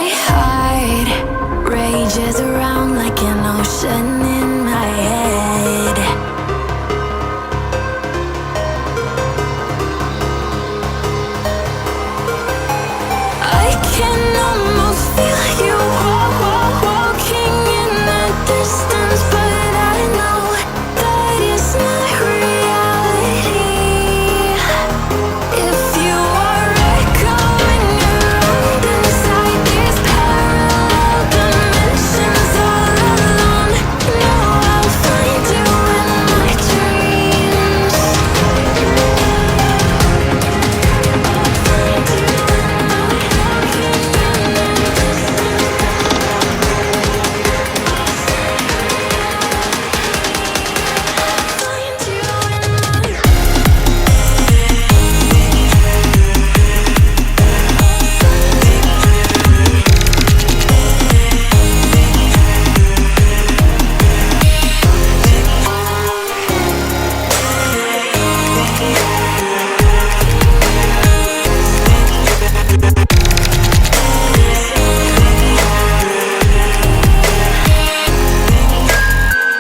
My heart rages around like an ocean in my head. I can almost feel you walking in the distance, but I know that it's not reality. If you are echoing around inside these parallel dimensions all alone, know I'll find you in my dreams.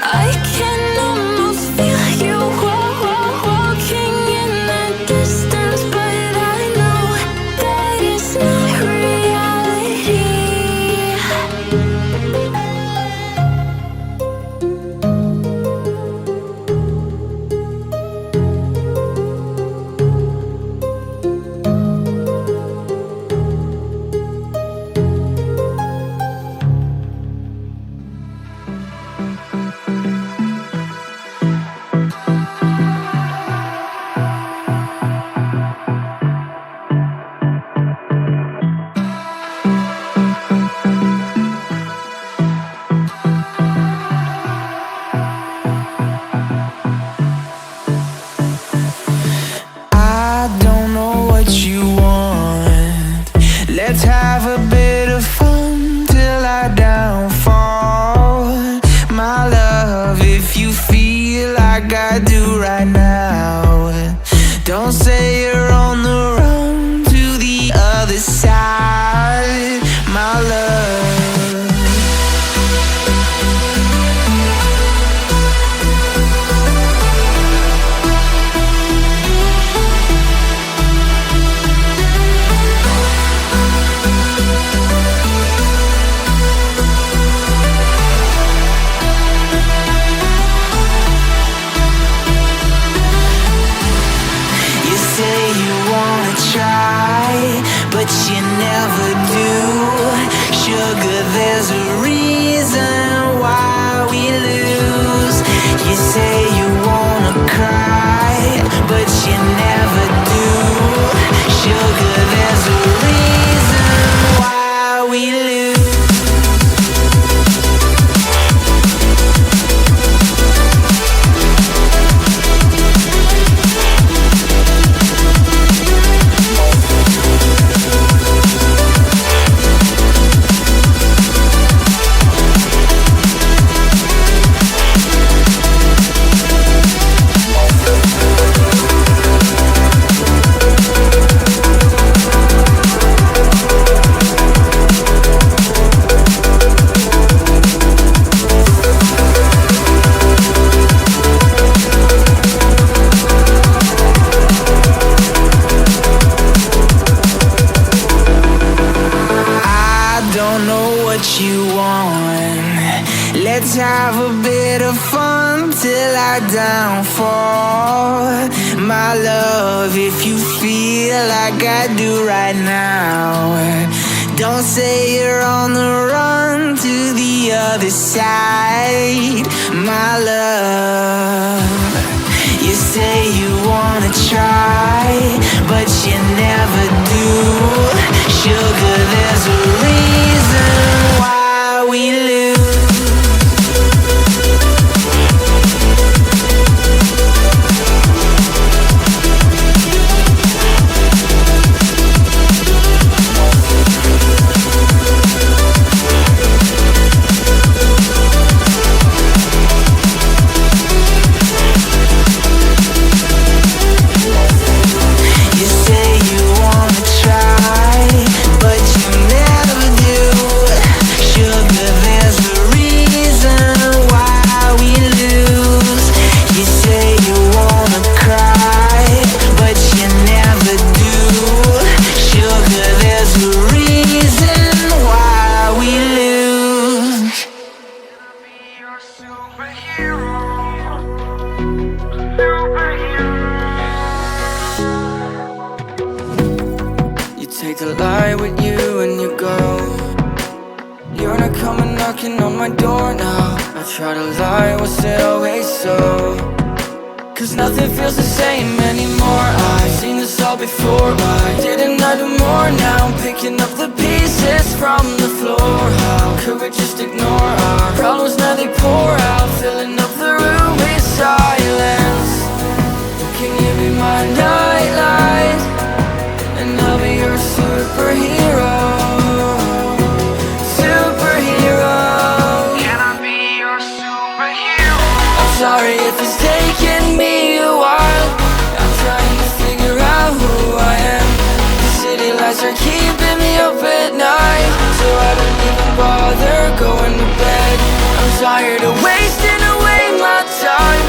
I can almost feel you walking in the distance, but I know that it's not reality. I don't know what you want. Let's have a bit of fun till I downfall. My love, if you feel like I do right now, don't say you're on the run to the other side. My love, you say you wanna try, but you never do. Sugar, there's a reason why we lose. You say you wanna cry, but you never do. Sugar, there's a reason why we lose. Don't know what you want. Let's have a bit of fun till I downfall. My love, if you feel like I do right now, don't say you're on the run to the other side. My love, you say you wanna try, but you never do. Sugar, there's a reason why we lose. You say you wanna try, you when you go. You're not coming knocking on my door now. I try to lie, was it always so? Cause nothing feels the same anymore. I've seen this all before. Why didn't I do more? Now I'm picking up the pieces from the floor. How could we just ignore our problems? Now they pour out, filling up the room with silence. Can you be my nightlight? And I'll be your superhero. Superhero. Can I be your superhero? I'm sorry if it's taking me a while. I'm trying to figure out who I am. The city lights are keeping me up at night, so I don't even bother going to bed. I'm tired of wasting away my time.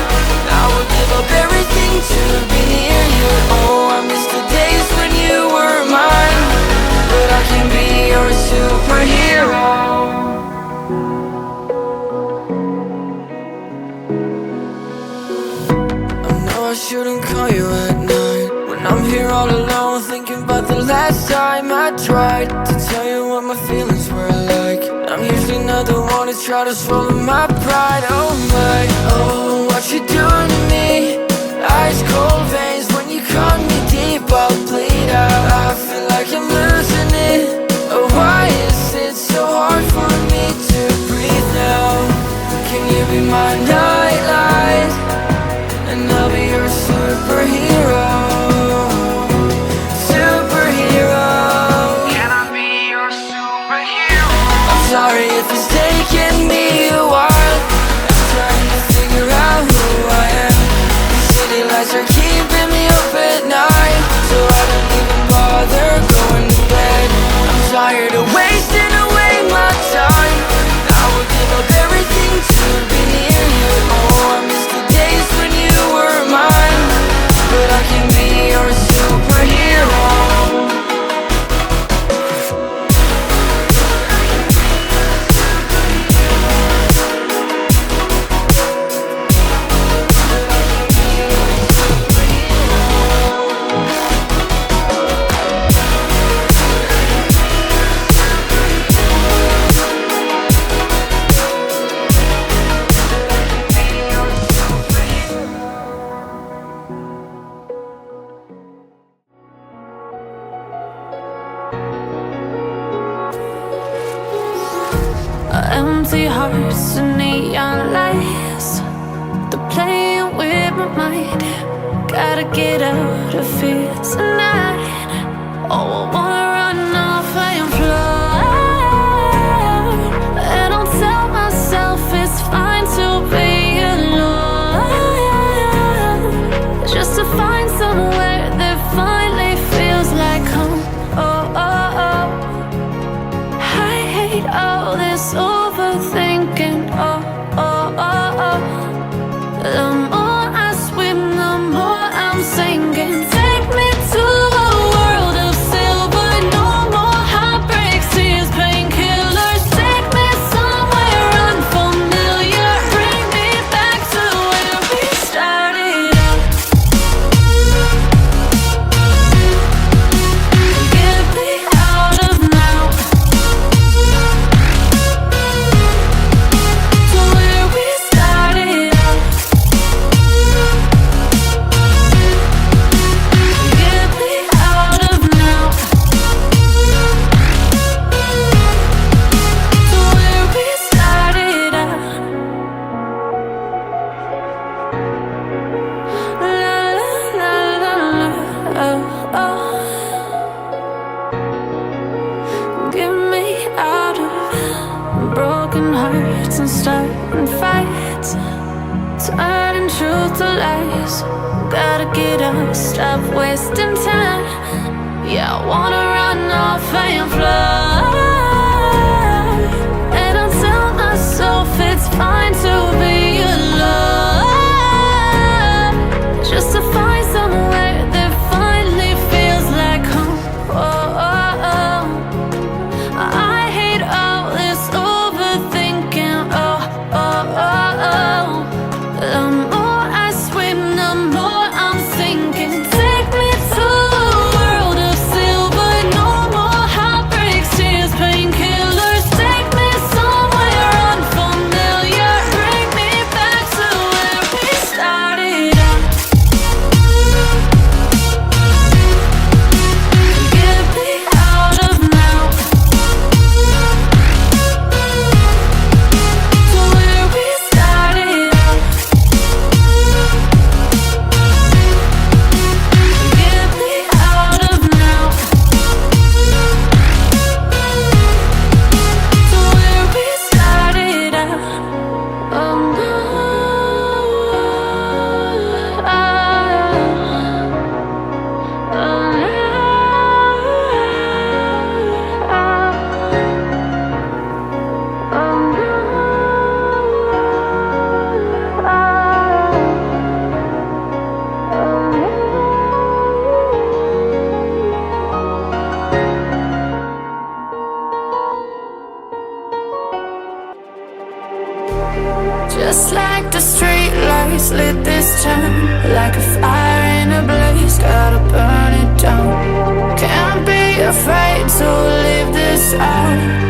I would give up everything to be near you. Oh, I miss the days when you were mine, but I can be your superhero. I shouldn't call you at night when I'm here all alone, thinking about the last time I tried to tell you what my feelings were like. I'm usually not the one to try to swallow my pride. Oh my, oh, what you doing to me? Ice cold veins when you cut me deep, I'll bleed out. I feel like I'm losing it. Oh, why is it so hard for me to breathe now? Can you be my nightlight? And I'll be your superhero. Superhero. Can I be your superhero? I'm sorry if it's taking me a while. I'm trying to figure out who I am. The city lights are keeping me up at night, so I don't even bother going to bed. I'm tired of wasting away my time. I would give up everything to be near you. Oh, I miss the days when you were mine, but I can be your superhero. Empty hearts and neon lights, they're playing with my mind. Gotta get out of here tonight. Oh, I wanna run off and fly, and I'll tell myself it's fine to be alone, just to find somewhere that finally feels like home. Oh, oh, oh. I hate all this overthinking. Oh, oh, oh, oh. The more I swim, the more I'm sinking. Take me to a world of silver. No more heartbreaks, tears, painkillers. Take me somewhere unfamiliar. Bring me back to where we started out. Get me out of now, to where we started out. Get me out of now, to where we started out. La la la la la, oh, oh. Get me out of broken hearts and starting fights, turning truth to lies. Gotta get up, stop wasting time. Yeah, I wanna run off and fly, and I'll tell myself it's fine to be alone, just to find somewhere that finally feels like home. Oh, oh, oh. I hate all this overthinking. Oh, oh, oh, oh. The more I swim, the more I'm sinking. Take me to a world of silver. No more heartbreak. Just like the street lights lit this town, like a fire in a blaze, gotta burn it down. Can't be afraid to leave this out.